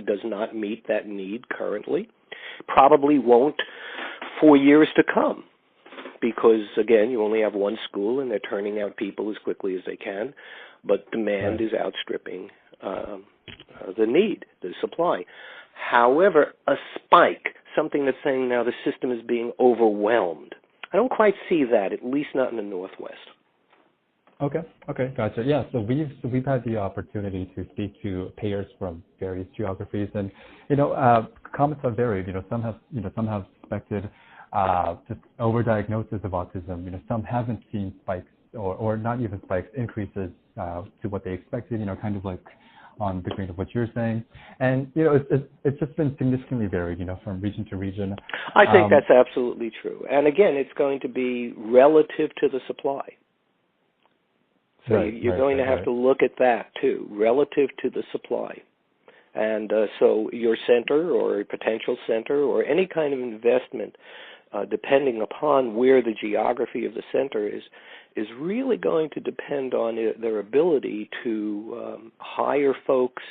does not meet that need currently. Probably won't for years to come because, again, you only have one school and they're turning out people as quickly as they can, but demand is outstripping the need, the supply. However, a spike, something that's saying now the system is being overwhelmed, I don't quite see that, at least not in the Northwest. Okay, gotcha. Yeah, so we've had the opportunity to speak to payers from various geographies, and comments have varied. Some have suspected just overdiagnosis of autism. Some haven't seen spikes or not even spikes, increases to what they expected. Kind of like on the grain of what you're saying, and it's just been significantly varied. From region to region. I think that's absolutely true, and again, it's going to be relative to the supply. So you're going to have to look at that, too, relative to the supply. And so your center or potential center or any kind of investment, depending upon where the geography of the center is really going to depend on their ability to hire folks,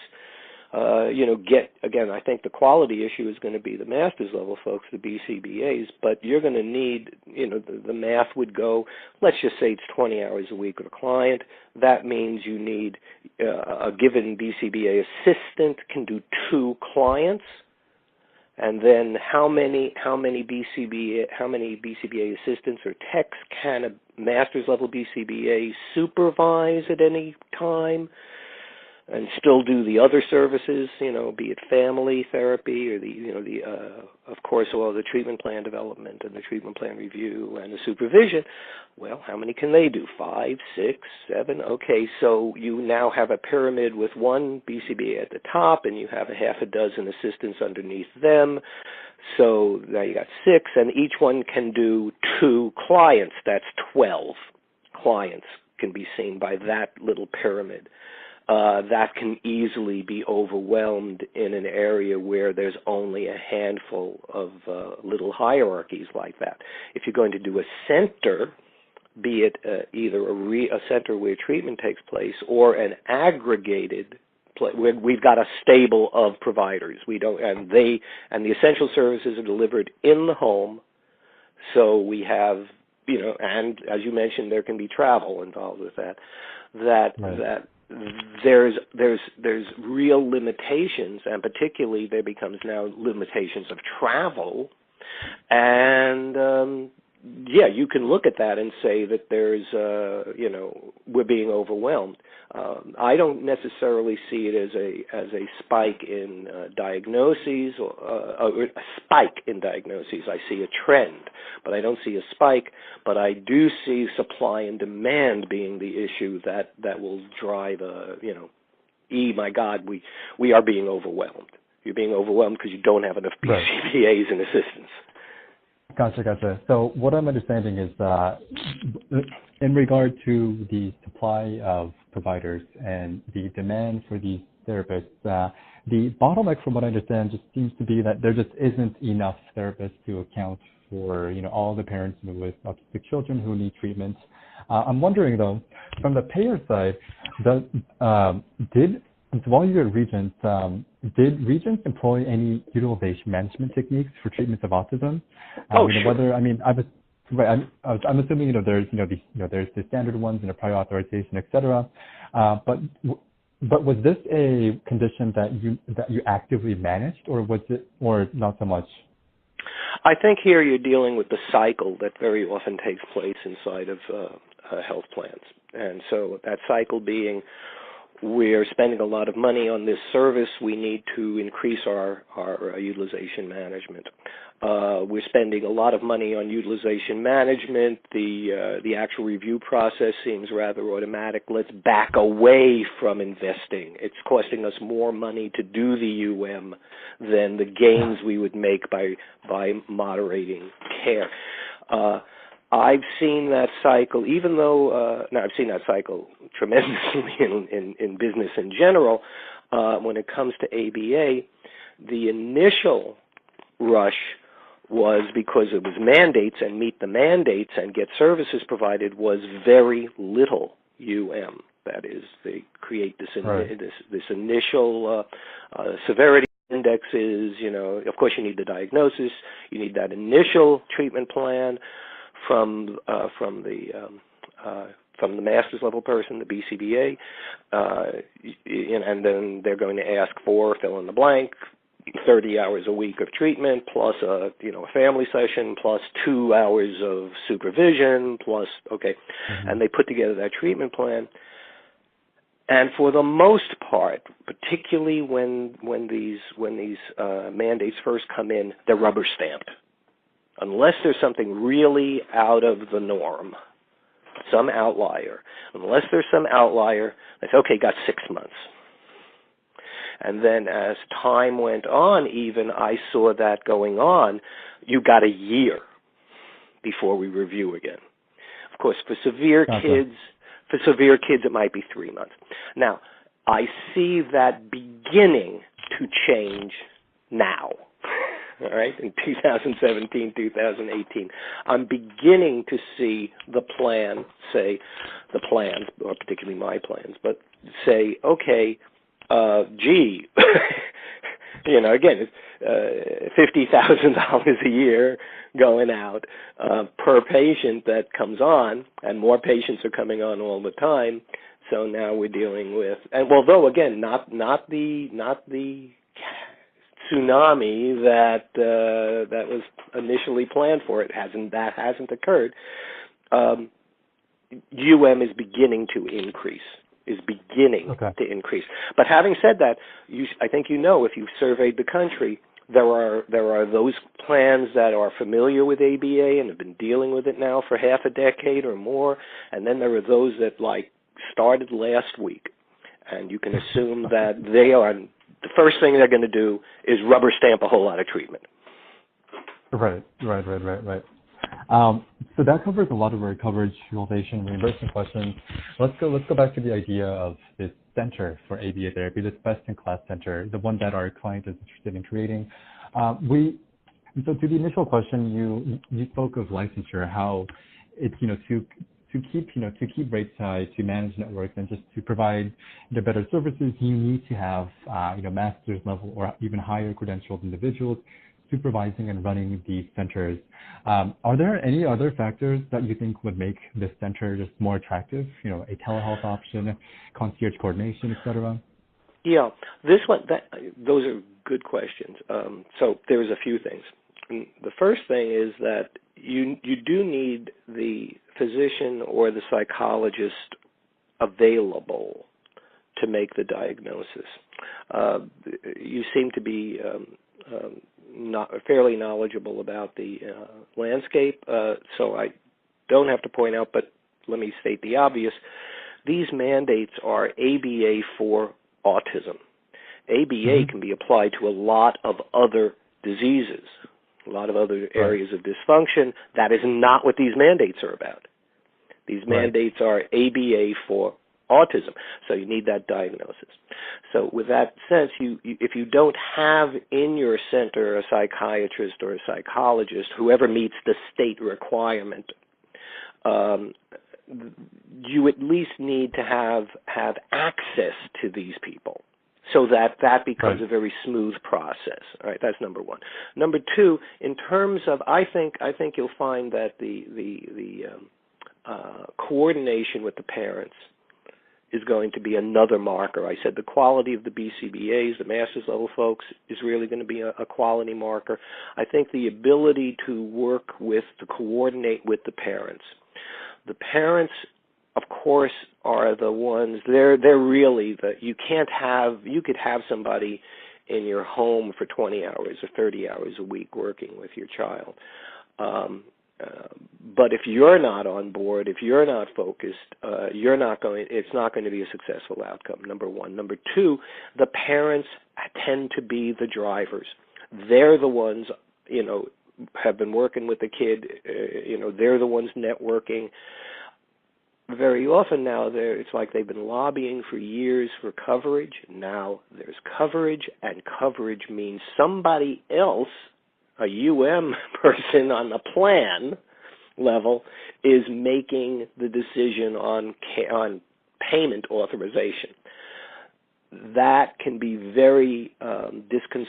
again, I think the quality issue is going to be the master's level folks, the BCBAs, but you're going to need, the math would go, let's just say it's 20 hours a week with a client. That means you need a given BCBA assistant can do 2 clients. And then how many BCBA assistants or techs can a master's level BCBA supervise at any time? And still do the other services, be it family therapy or of course, all the treatment plan development and the treatment plan review and the supervision. Well, how many can they do? 5, 6, 7? Okay, so you now have a pyramid with one BCBA at the top, and you have a half a dozen assistants underneath them. So now you got 6, and each one can do 2 clients. That's 12 clients can be seen by that little pyramid. That can easily be overwhelmed in an area where there's only a handful of little hierarchies like that. If you're going to do a center, be it either a center where treatment takes place or an aggregated where we've got a stable of providers. And the essential services are delivered in the home, so we have, and as you mentioned, there can be travel involved with that. That there's real limitations, and particularly there becomes now limitations of travel, and you can look at that and say that there's we're being overwhelmed. I don't necessarily see it as a spike in diagnoses or a spike in diagnoses. I see a trend, but I don't see a spike. But I do see supply and demand being the issue that will drive my God, we are being overwhelmed. You're being overwhelmed because you don't have enough BCBAs and assistants. Gotcha. So what I'm understanding is in regard to the supply of providers and the demand for these therapists, the bottleneck from what I understand just seems to be that there just isn't enough therapists to account for, all the parents with autistic children who need treatment. I'm wondering though, from the payer side, while you're at Regents, did Regents employ any utilization management techniques for treatments of autism? Sure. I'm assuming there's there's the standard ones, prior authorization, etc. But was this a condition that you actively managed, or was it, or not so much? I think here you're dealing with the cycle that very often takes place inside of health plans, and so that cycle being, we're spending a lot of money on this service. We need to increase our utilization management. We're spending a lot of money on utilization management. The actual review process seems rather automatic. Let's back away from investing. It's costing us more money to do the than the gains we would make by moderating care. I've seen that cycle, even though, I've seen that cycle tremendously in business in general. When it comes to ABA, the initial rush was because it was mandates, and meet the mandates and get services provided was very little That is, they create this initial severity indexes, of course you need the diagnosis, you need that initial treatment plan from the master's level person, the BCBA, and then they're going to ask for fill in the blank, 30 hours a week of treatment, plus a family session, plus 2 hours of supervision, plus and they put together that treatment plan. And for the most part, particularly when these mandates first come in, they're rubber stamped, unless there's something really out of the norm, some outlier. Unless there's some outlier, they say, okay, got 6 months. And then as time went on, even I saw that going on, you got a year before we review again. Of course, for severe kids, it might be 3 months. Now, I see that beginning to change now. All right, in 2017, 2018, I'm beginning to see the plans, or particularly my plans, but say, okay, gee, again, $50,000 a year going out per patient that comes on, and more patients are coming on all the time. So now we're dealing with, and although again, not the tsunami that was initially planned for, that hasn't occurred. UM is beginning to increase. To increase. But having said that, I think if you've surveyed the country, there are those plans that are familiar with ABA and have been dealing with it now for half a decade or more, and then there are those that started last week, and you can assume that they are the first thing they're going to do is rubber stamp a whole lot of treatment. Right. So that covers a lot of our coverage, utilization, reimbursement questions. Let's go back to the idea of this center for ABA therapy, this best-in-class center, the one that our client is interested in creating. So to the initial question, you spoke of licensure, how it's to keep rates high, to manage networks, and just to provide the better services, you need to have master's level or even higher credentialed individuals supervising and running these centers. Are there any other factors that you think would make this center just more attractive? A telehealth option, concierge coordination, et cetera? Yeah, those are good questions. So there's a few things. The first thing is that you do need the physician or the psychologist available to make the diagnosis. You seem to be not fairly knowledgeable about the landscape, so I don't have to point out, but let me state the obvious. These mandates are ABA for autism. ABA can be applied to a lot of other diseases, a lot of other areas of dysfunction. That is not what these mandates are about. These mandates are ABA for autism, so you need that diagnosis. So with that sense, if you don't have in your center a psychiatrist or a psychologist, whoever meets the state requirement, you at least need to have access to these people, so that becomes a very smooth process. All right, that's number one. Number two, in terms of, I think you'll find that the coordination with the parents is going to be another marker. I said the quality of the BCBAs, the master's level folks, is really going to be a quality marker. I think the ability to coordinate with the parents. The parents, of course, are the ones, they're really you could have somebody in your home for 20 hours or 30 hours a week working with your child. But if you're not on board, if you're not focused, it's not going to be a successful outcome, number one. Number two, the parents tend to be the drivers. They're the ones, have been working with the kid, they're the ones networking. Very often now, it's like they've been lobbying for years for coverage. Now there's coverage, and coverage means somebody else, a UM person on the plan level, is making the decision on payment authorization. That can be very disconcerting.